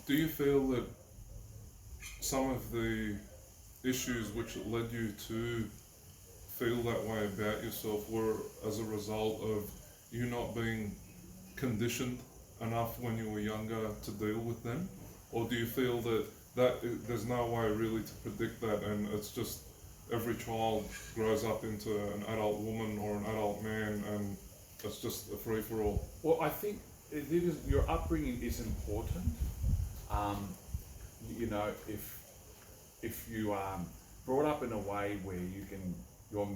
Do you feel that some of the issues which led you to feel that way about yourself were as a result of you not being conditioned enough when you were younger to deal with them? Or do you feel that there's no way really to predict that, and it's just every child grows up into an adult woman or an adult man, and it's just a free for all? Well, I think your upbringing is important. Um, if you brought up in a way where your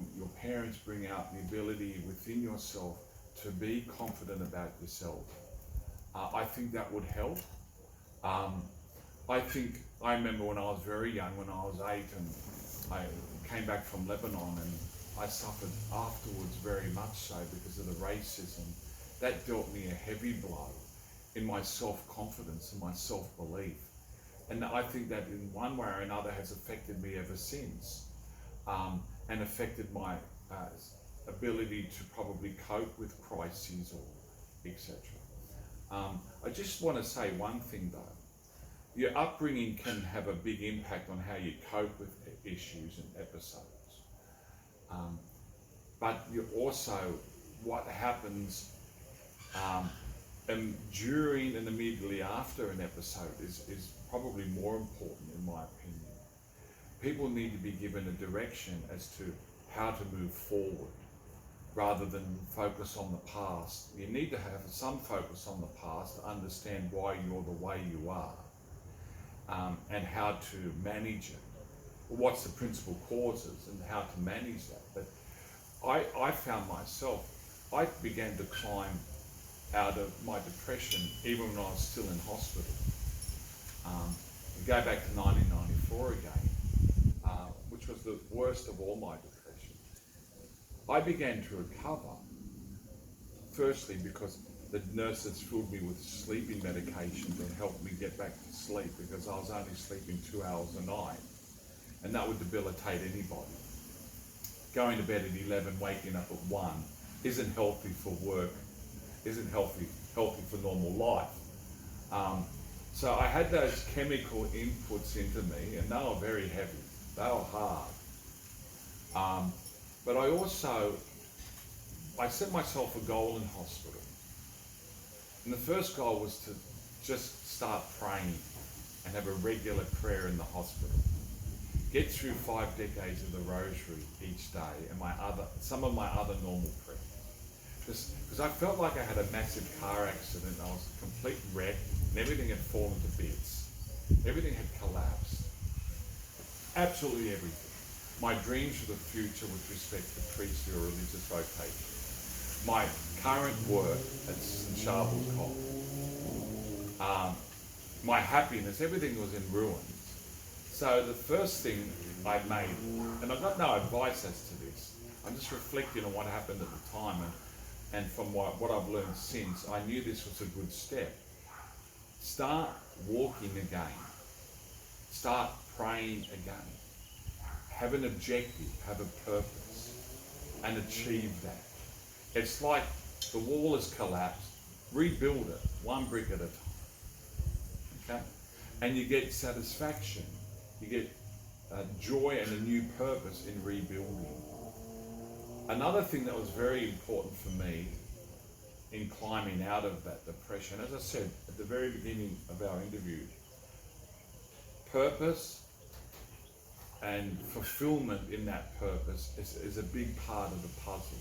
parents bring out the ability within yourself to be confident about yourself, I think that would help. Um, I remember when I was very young, when I was 8, and I came back from Lebanon, and I suffered afterwards very much so because of the racism. That dealt me a heavy blow in my self-confidence and my self-belief. And I think that in one way or another has affected me ever since, and affected my ability to probably cope with crises or etc. I just want to say one thing though. Your upbringing can have a big impact on how you cope with issues and episodes. But you also, what happens and during and immediately after an episode is probably more important in my opinion. People need to be given a direction as to how to move forward rather than focus on the past. You need to have some focus on the past to understand why you're the way you are, and how to manage it. What's the principal causes and how to manage that. But I found myself, I began to climb out of my depression even when I was still in hospital. Go back to 1994 again, which was the worst of all my depression. I began to recover, firstly because the nurses filled me with sleeping medication to help me get back to sleep, because I was only sleeping 2 hours a night, and that would debilitate anybody. Going to bed at 11, waking up at 1 isn't healthy for work, isn't healthy for normal life. So I had those chemical inputs into me, and they were very heavy. They were hard. But I set myself a goal in hospital. And the first goal was to just start praying and have a regular prayer in the hospital. Get through 5 decades of the rosary each day and some of my other normal prayers. Because I felt like I had a massive car accident. I was a complete wreck, and everything had fallen to bits. Everything had collapsed. Absolutely everything. My dreams for the future with respect to priesthood or religious vocation. My current work at St. Charbel's College. My happiness, everything was in ruins. So the first thing I made, and I've got no advice as to this, I'm just reflecting on what happened at the time, and from what I've learned since, I knew this was a good step. Start walking again. Start praying again. Have an objective, have a purpose, and achieve that. It's like the wall has collapsed, rebuild it, one brick at a time. Okay? And you get satisfaction, you get joy and a new purpose in rebuilding. Another thing that was very important for me in climbing out of that depression, as I said at the very beginning of our interview, purpose and fulfillment in that purpose is a big part of the puzzle.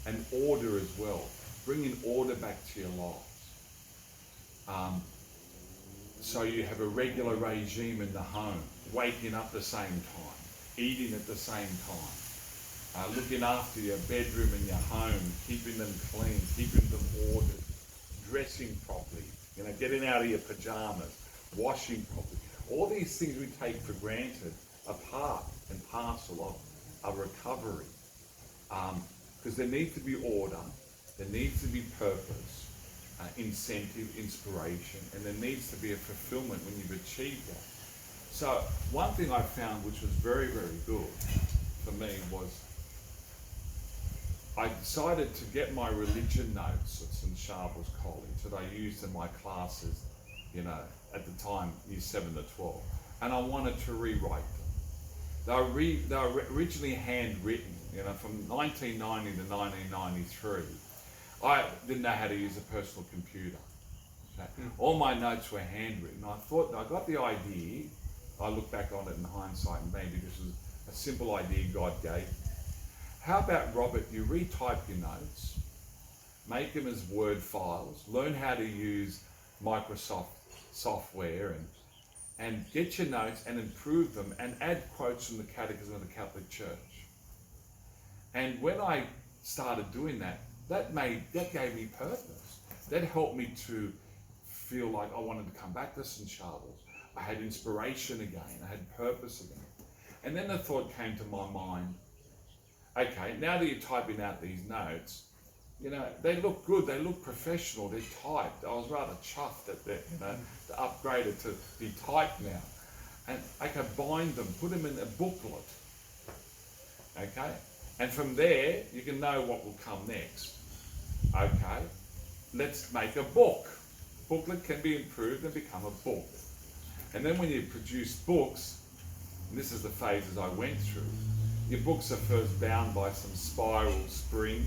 And order as well, bringing order back to your lives. So you have a regular regime in the home, waking up the same time, eating at the same time, looking after your bedroom and your home, keeping them clean, keeping them ordered, dressing properly, getting out of your pajamas, washing properly. All these things we take for granted are part and parcel of a recovery. Because there needs to be order, there needs to be purpose, incentive, inspiration, and there needs to be a fulfillment when you've achieved that. So one thing I found which was very, very good for me was I decided to get my religion notes at St. Charbel's College that I used in my classes you know, at the time, year 7 to 12, and I wanted to rewrite them. They were originally handwritten, you know, from 1990 to 1993. I didn't know how to use a personal computer. Okay? All my notes were handwritten. I thought, I got the idea, I look back on it in hindsight, and maybe this was a simple idea God gave me. How about, Robert, you retype your notes, make them as Word files, learn how to use Microsoft software, and get your notes and improve them and add quotes from the Catechism of the Catholic Church. And when I started doing that, that gave me purpose. That helped me to feel like I wanted to come back to St. Charles. I had inspiration again, I had purpose again. And then the thought came to my mind, okay, now that you're typing out these notes, you know, they look good, they look professional, they're typed. I was rather chuffed at that, you know, to upgrade it to be typed now. And I could bind them, put them in a booklet, okay? And from there, you can know what will come next. Okay, let's make a book. Booklet can be improved and become a book. And then when you produce books, and this is the phases I went through, your books are first bound by some spiral spring,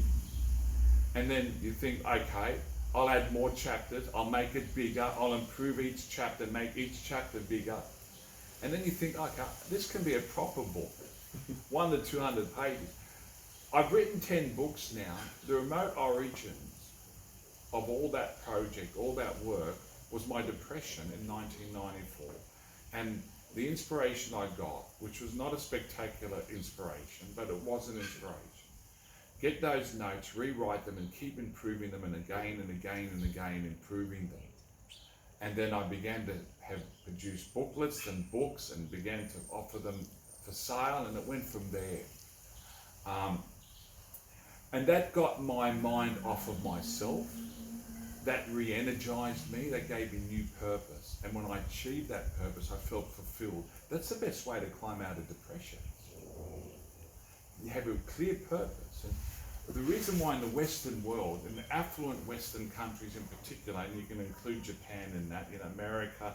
and then you think, okay, I'll add more chapters, I'll make it bigger, I'll improve each chapter, make each chapter bigger. And then you think, okay, this can be a proper book, 1 to 200 pages. I've written 10 books now. The remote origins of all that project, all that work, was my depression in 1994. And the inspiration I got, which was not a spectacular inspiration, but it was an inspiration. Get those notes, rewrite them, and keep improving them, and again and again and again improving them. And then I began to have produced booklets and books and began to offer them for sale, and it went from there. And that got my mind off of myself. That re-energized me, that gave me new purpose. And when I achieved that purpose, I felt fulfilled. That's the best way to climb out of depression. You have a clear purpose. And the reason why in the Western world, in the affluent Western countries in particular, and you can include Japan in that, in America,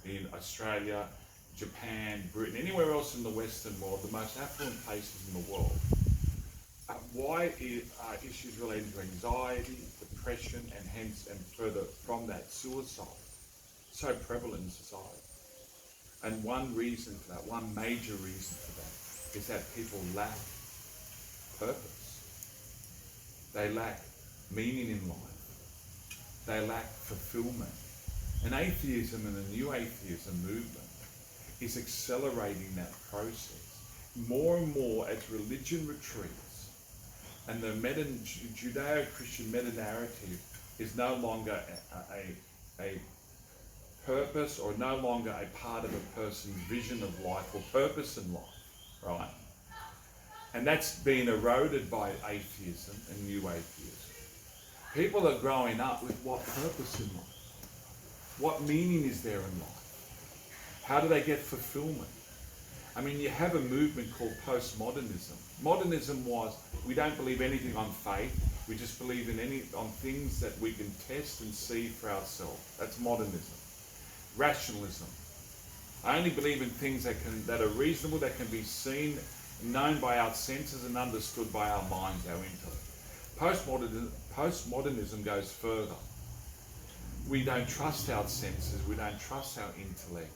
in Australia, Japan, Britain, anywhere else in the Western world, the most affluent places in the world, why are issues related to anxiety, depression, and hence, and further from that, suicide so prevalent in society? And one reason for that, one major reason for that, is that people lack purpose. They lack meaning in life. They lack fulfillment. And atheism and the new atheism movement is accelerating that process. More and more as religion retreats, and the Judeo-Christian meta-narrative is no longer a purpose, or no longer a part of a person's vision of life or purpose in life, right? And that's been eroded by atheism and new atheism. People are growing up with what purpose in life? What meaning is there in life? How do they get fulfillment? I mean, you have a movement called postmodernism. Modernism was, we don't believe anything on faith, we just believe on things that we can test and see for ourselves. That's modernism. Rationalism. I only believe in things that are reasonable, that can be seen, known by our senses and understood by our minds, our intellect. Postmodernism goes further. We don't trust our senses, we don't trust our intellect.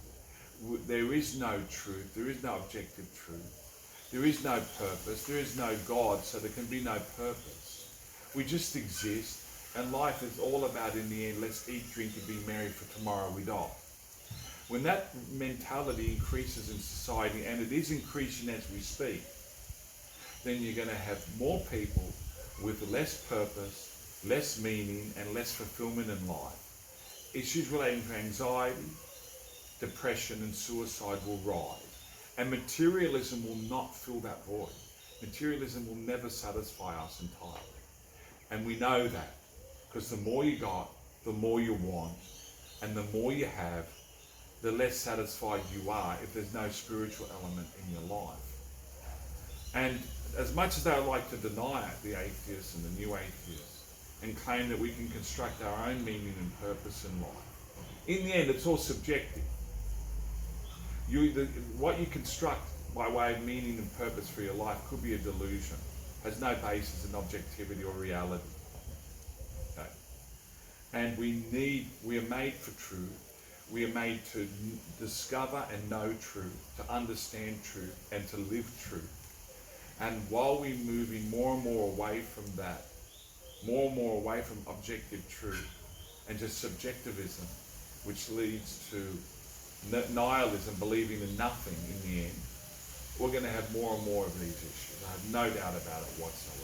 There is no truth, there is no objective truth, there is no purpose, there is no God, so there can be no purpose. We just exist, and life is all about, in the end, let's eat, drink, and be merry, for tomorrow we die. When that mentality increases in society, and it is increasing as we speak, then you're going to have more people with less purpose, less meaning, and less fulfillment in life. Issues relating to anxiety, depression, and suicide will rise. And materialism will not fill that void. Materialism will never satisfy us entirely. And we know that, because the more you got, the more you want, and the more you have, the less satisfied you are if there's no spiritual element in your life. And as much as they like to deny it, the atheists and the new atheists, and claim that we can construct our own meaning and purpose in life, In the end, it's all subjective. What you construct by way of meaning and purpose for your life could be a delusion, has no basis in objectivity or reality. Okay. And we are made for truth. We are made to discover and know truth, to understand truth, and to live truth. And while we're moving more and more away from that, more and more away from objective truth and just subjectivism, which leads to nihilism, believing in nothing in the end, we're going to have more and more of these issues. I have no doubt about it whatsoever.